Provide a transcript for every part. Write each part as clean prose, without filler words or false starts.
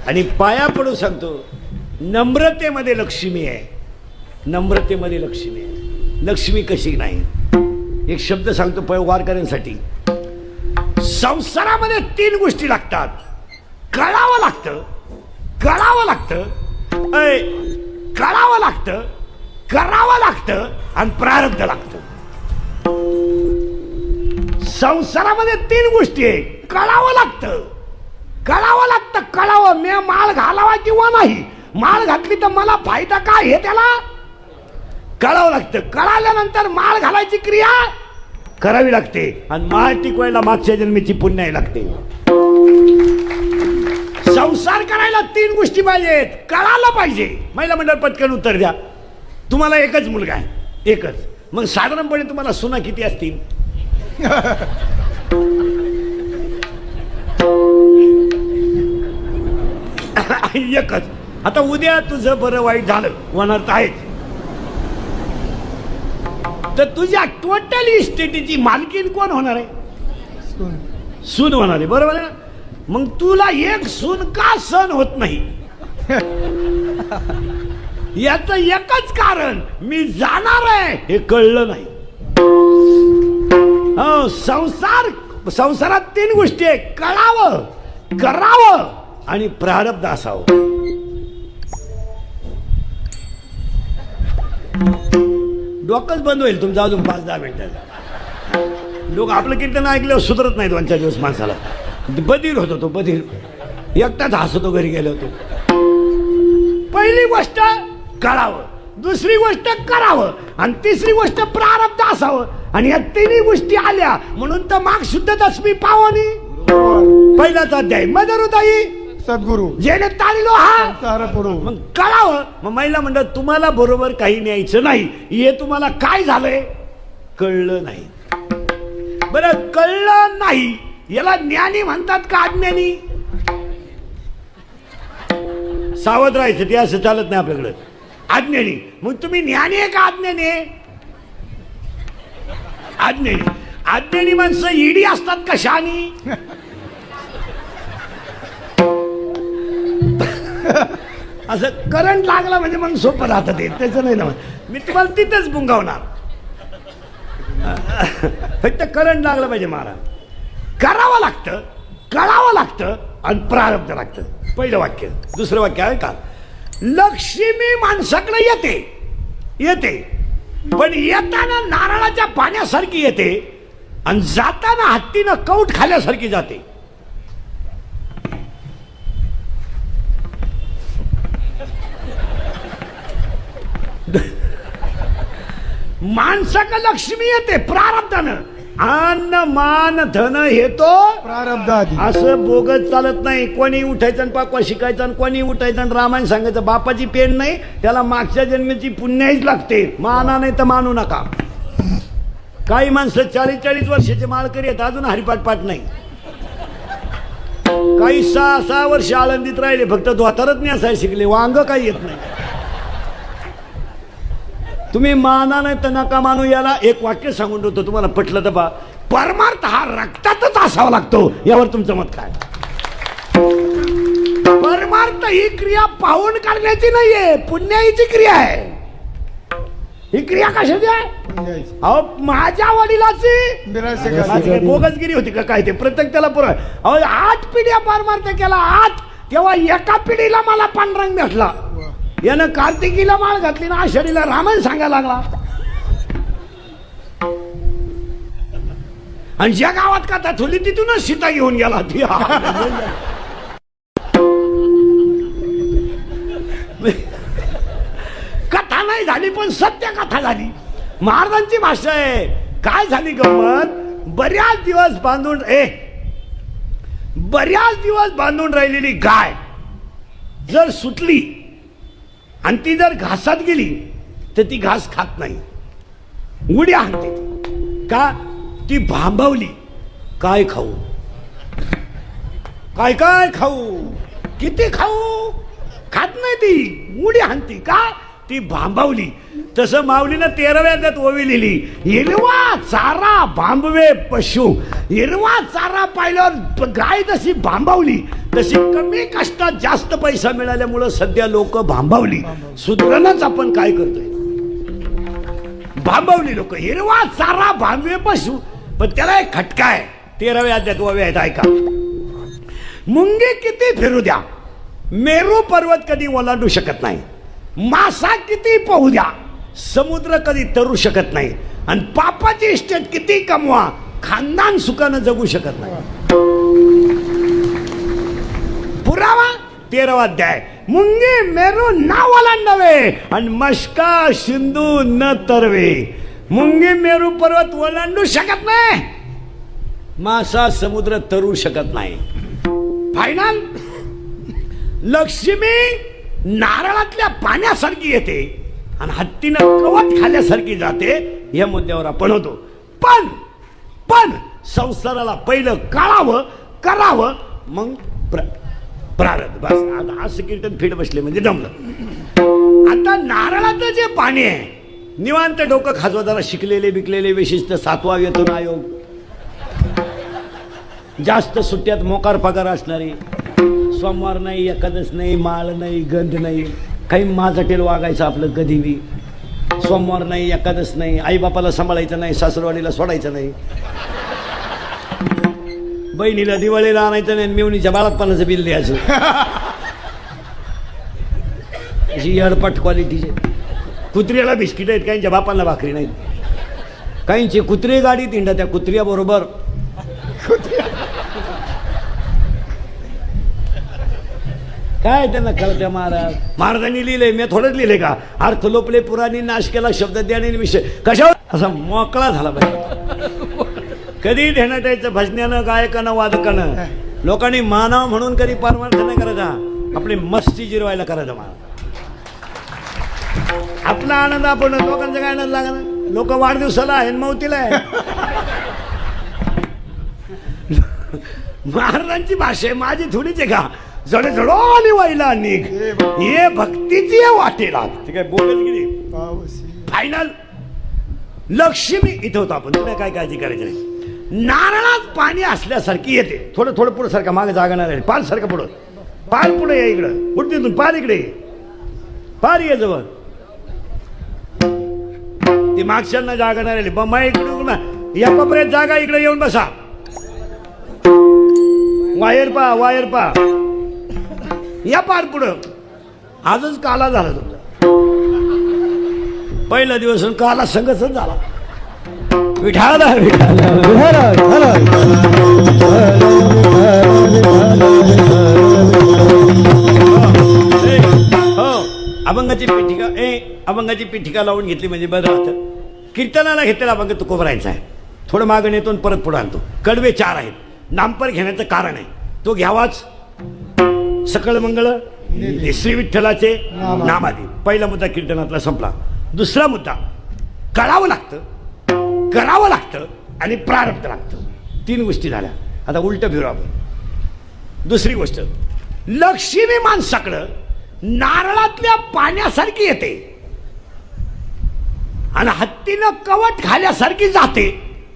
आणि पाया पडून सांगतो, नम्रतेमध्ये लक्ष्मी आहे, नम्रतेमध्ये लक्ष्मी आहे. लक्ष्मी कशी नाही, एक शब्द सांगतो वारकऱ्यांसाठी. संसारामध्ये 3 गोष्टी लागतात. कळावं लागतं, कळावं लागतं, कळावं लागतं, करावं लागतं आणि प्रारब्ध लागतं. संसारामध्ये 3 गोष्टी आहे. कळावं लागतं, कळावं लागतं, कळावं मी माळ घालावा किंवा नाही, माळ घातली तर मला फायदा काय हे त्याला कळावं लागतं. कळाल्यानंतर माळ घालायची क्रिया करावी लागते आणि माळ टिकवायला मागच्या जन्मीची पुण्याई लागते. संसार करायला 3 गोष्टी पाहिजेत. कळायला पाहिजे. महिला मंडळ पटकन उत्तर द्या. तुम्हाला एकच मुलगा आहे, एकच. मग साधारणपणे तुम्हाला सुना किती असतील? एकच. आता उद्या तुझं बरं वाईट झालं, होणार तर आहेच, तर तुझ्या टोटल इस्टेटीची मालकीण कोण होणार आहे? सून होणार आहे, बरोबर आहे ना? मग तुला एक सून का सण होत नाही? याचं एकच कारण, मी जाणार आहे हे कळलं नाही. हो, संसारात 3 गोष्टी आहे. कळावं, करावं आणि प्रारब्ध असावं. डोकंच बंद होईल तुमचं अजून 5-10 मिनिटात. लोक आपलं कीर्तन ऐकल्यावर सुधरत नाही 2-4 दिवस माणसाला. बधीर होतो तो, बधीर एकटाच हसतो घरी गेलो होतो. पहिली गोष्ट कळावं, दुसरी गोष्ट करावं आणि तिसरी गोष्ट प्रारब्ध असावं. आणि या 3 गोष्टी आल्या म्हणून तर माग शुद्ध दशमी पावनी. पहिलाच अध्याय मदरुदाई सद्गुरु जेणे ताळीलो हा. मग कळावं. मग महिला मंडळ तुम्हाला बरोबर काही न्यायचं नाही, हे तुम्हाला काय झालंय कळलं नाही. बरं, कळलं नाही याला ज्ञानी म्हणतात का अज्ञानी? सावध राहायचं, ते असं चालत नाही आपल्याकडे. अज्ञानी. मग तुम्ही ज्ञानी आहे का अज्ञानी आहे? अज्ञानी. अज्ञानी माणसं ईडी असतात का शहाणी? असं करंट लागला म्हणजे मग सोपं राहतं ते, त्याचं नाही ना. मी तुम्हाला तिथेच बुंगावणार. फक्त करंट लागलं पाहिजे महाराज. करावं लागतं, कळावं लागतं आणि प्रारब्ध लागतं. पहिलं वाक्य. दुसरं वाक्य आहे का, लक्ष्मी माणसाकडे येते, येते पण येताना नारळाच्या पाण्यासारखी येते आणि जाताना हत्तीनं कौट खाल्यासारखी जाते. माणसाकडे लक्ष्मी येते प्रारब्धानं. अन्न मान धन हे तो प्रारब्ध आधी. असं बोगत चालत नाही. कोणी उठायचं आणि पाकवा शिकायचं आणि कोणी उठायचं आणि रामायण सांगायचं. बापाची पेन नाही, त्याला मागच्या जन्माची पुण्याहीच लागते. माना नाही तर मानू नका. काही माणसं 40-40 वर्षाचे माळकरी आहेत, अजून हरिपाठ पाठ नाही. काही 6-6 वर्ष आळंदीत राहिले, फक्त धोतारच नेसायला शिकले, वांग काही येत नाही. तुम्ही माना नाही तर नका मानू. याला एक वाक्य सांगून होतो, तुम्हाला पटलं तर बा. परमार्थ हा रक्तातच असावा लागतो. यावर तुमचं मत काय? परमार्थ ही क्रिया पाहून करण्याची नाहीये, पुण्याईची क्रिया आहे. ही क्रिया कशाची आहे? अहो, माझ्या वडिलाची बोगसगिरी होती का काय ते? प्रत्येक त्याला पुरा. अहो, 8 पिढ्या परमार्थ केला. 8. तेव्हा एका पिढीला मला पांडुरंग भेटला. यानं कार्तिकीला माळ घातली ना, आषाढीला रामायण सांगायला लागला. आणि ज्या गावात कथा थोली तिथूनच सीता घेऊन गेला. ती कथा नाही झाली पण सत्य कथा झाली. महाराजांची भाषा आहे. काय झाली गंमत? बऱ्याच दिवस बांधून राहिलेली गाय जर सुटली आणि ती जर घासात गेली तर ती घास खात नाही, उड्या हाणते. का? ती भांबवली. काय खाऊ, काय काय खाऊ, किती खाऊ, खात नाही ती, उड्या हाणती. का? ती भांबावली. तसं माऊलीनं 13व्या अध्यायात ओवी लिहिली, हिरवा चारा भांबवे पशु. हिरवा चारा पाहिल्यावर गाय जशी भांबावली तशी कमी कष्टात जास्त पैसा मिळाल्यामुळं सध्या लोक भांबावली. सुधारणच आपण काय करतोय, भांबावली लोक. हिरवा चारा भांबवे पशु, पण त्याला एक खटका आहे. 13व्या अध्यायात ओवी आहेत, ऐका. मुंगी किती फिरू द्या, मेरू पर्वत कधी ओलांडू शकत नाही. मासा किती पोहू द्या, समुद्र कधी तरू शकत नाही. आणि पापाची इस्टेट किती कमवा, खानदान सुखानं जगू शकत नाही. पुरावा 13वा अध्याय. मुंगी मेरू ना ओलांडावे आणि मस्का सिंधू न तरवे. मुंगी मेरू पर्वत ओलांडू शकत नाही, मासा समुद्र तरू शकत नाही. फायनल, लक्ष्मी नारळातल्या पाण्यासारखी येते आणि हत्तीनं कवच खाल्यासारखी जाते. या मुद्द्यावर आपण होतो. पण संसाराला पहिलं काढावं, करावं, मग प्रारब्ध. बस आता असं कीर्तन फिट बसले म्हणजे जमलं. आता नारळाचं जे पाणी आहे, निवांत डोकं खाजवा जरा. शिकलेले बिकलेले विशिष्ट 7वा वेतन आयोग, जास्त सुट्ट्यात मोकार पगार असणारी, सोमवार नाही, एकादश नाही, माळ नाही, गंध नाही, काही माझटेल वागायचं आपलं कधी बी. सोमवार नाही, एकादश नाही, आईबापाला सांभाळायचं नाही, सासरवाडीला सोडायचं नाही, बहिणीला दिवाळीला आणायचं नाही, मेवणीच्या बाळातपणाचं बिल द्यायचं. अशी अडपट क्वालिटीचे. कुत्र्याला बिस्किट आहेत, काहींच्या बापांना भाकरी नाहीत. काहींची कुत्रे गाडी तिंडा त्या कुत्र्या बरोबर. काय त्यांना कळत्या महाराज. महाराजांनी लिहिलंय, मी थोडंच लिहिलंय का. अर्थ लोपले पुराणी, नाश केला शब्द द्याने विषय. कशावर असा मोकळा झाला पाहिजे. कधी ध्यानात यायचं भजण्यानं, गायकानं, वादकानं. लोकांनी मानाव म्हणून कधी परमार्थ नाही करायचा, आपली मस्ती जिरवायला करायचं. महाराज आपला आनंद आपण, लोकांचा काय आनंद लागणार. लोक वाढदिवसाला आहे, मौतीला आहे. महाराजांची भाषा आहे, माझी थोडीच आहे का. जडे जडो आणि वाईला निघ, हे भक्तीची वाटेला. ते काय बोलत किती. फायनल, लक्ष्मी इथं होतं आपण. तुम्ही काय काळजी करायची नाही. नारळात पाणी असल्यासारखी येते. थोडं थोडं पुढं सारखं, मागे जागा नाही. पार सारखं पुढं, पार पुढे या इकडं. पुढे तिथून पार इकडे, पार ये जवळ. ती मागच्यांना जागा नाही राहिली. बम्मा इकडे या कोपऱ्यात जागा, इकडे येऊन बसा. वायर पा, वायर पा. या पार पुढं. आजच काला झाला तुमचा. पहिला दिवस काला संघच झाला. विठाला हो. अभंगाची पिठिका, अभंगाची पिठिका लावून घेतली म्हणजे बरं राहतं. कीर्तनाला घेतलेला अभंग तो कोबरायचा आहे. थोडं मागं नेतो परत पुढे आणतो. कडवे 4 आहेत. नामपर घेण्याचं कारण आहे, तो घ्यावाच. सकळ मंगळ श्री विठ्ठलाचे नामादी. पहिला मुद्दा कीर्तनातला संपला. दुसरा मुद्दा, कळावं लागतं, करावं लागतं आणि प्रारब्ध लागतं. 3 गोष्टी झाल्या. आता उलट फिरू आपण. दुसरी गोष्ट, लक्ष्मी माणसाकडं नारळातल्या पाण्यासारखी येते आणि हत्तीनं कवट खाल्यासारखी जाते.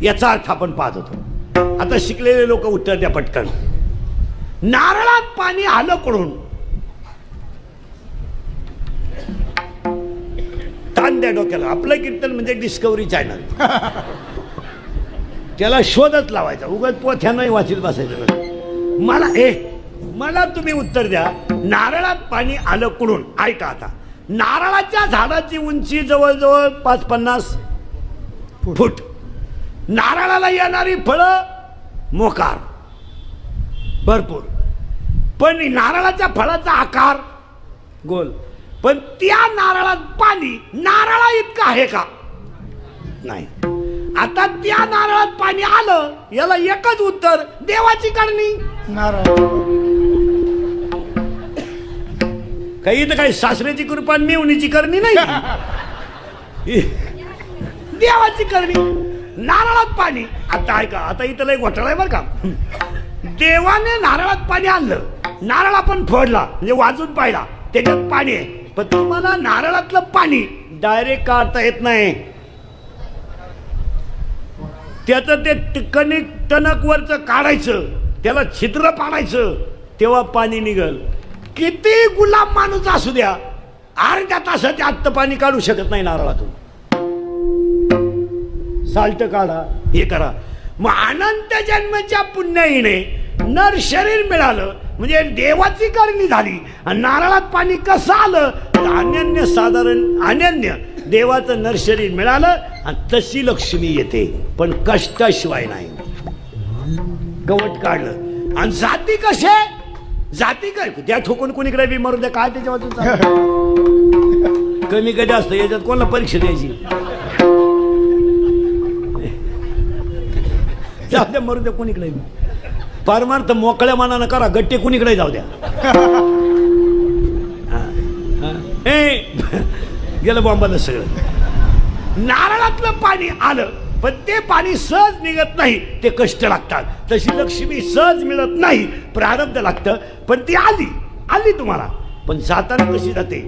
याचा अर्थ आपण पाहत होतो. आता शिकलेले लोक उत्तर द्या पटकन. नारळात पाणी आलं कडून, ताण द्या डोक्याला. आपलं कीर्तन म्हणजे डिस्कवरी चॅनल. त्याला शोधत लावायचा, उगाच पोथ्यानंही वाचीत बसायचं. मला तुम्ही उत्तर द्या. नारळात पाणी आलं कडून. ऐका आता. नारळाच्या झाडाची उंची जवळजवळ 5-50 फूट. नारळाला येणारी फळं मोकार भरपूर, पण नारळाच्या फळाचा आकार गोल. पण त्या नारळात पाणी नारळा इतका आहे का? नाही. आता त्या नारळात पाणी आलं, याला एकच उत्तर, देवाची करणी. नारळ काही तर काही सासऱ्याची कृपा, मेवणीची करणी नाही. देवाची करणी. नारळात पाणी. आता ऐका, आता इथं लय घोटाळा आहे बरं का. देवाने नारळात पाणी आणलं, नारळ आपण फोडला म्हणजे वाजून पाहिला, त्याच्यात पाणी आहे, पण तुम्हाला नारळातलं पाणी डायरेक्ट काढता येत नाही. त्याचं ते कणिक टणक वरच काढायचं, त्याला छिद्र पाडायचं, तेव्हा पाणी निघल. किती गुलाम माणूस असू द्या, अर्ध्या तासाच्या आत पाणी काढू शकत नाही नारळातून. साल्ट काढा, हे करा. मग अनंत जन्माच्या पुण्याईने नर शरीर मिळालं म्हणजे देवाची करणी झाली. आणि नारळात पाणी कसं आलं तर अनन्य साधारण अनन्य देवाचं नर शरीर मिळालं आणि तशी लक्ष्मी येते, पण कष्टाशिवाय नाही. गवत काढलं आणि जाती कसे, जाती काय त्या ठोकून कोणीकडे बी मरू द्या, काय त्याच्या वाचून कमी कधी असतं याच्यात कोणाला परीक्षा द्यायची. जाऊ द्या मरू द्या कोणीकडे. परमार्थ मोकळ्या मनानं करा, गट्टे कुणीकडे जाऊ द्या. गेलं बॉम्बाला सगळं. नारळातलं पाणी आलं पण ते पाणी सहज निघत नाही, ते कष्ट लागतात. तशी लक्ष्मी सहज मिळत नाही, प्रारब्ध लागतं. पण ती आली आली तुम्हाला, पण जाताना कशी जाते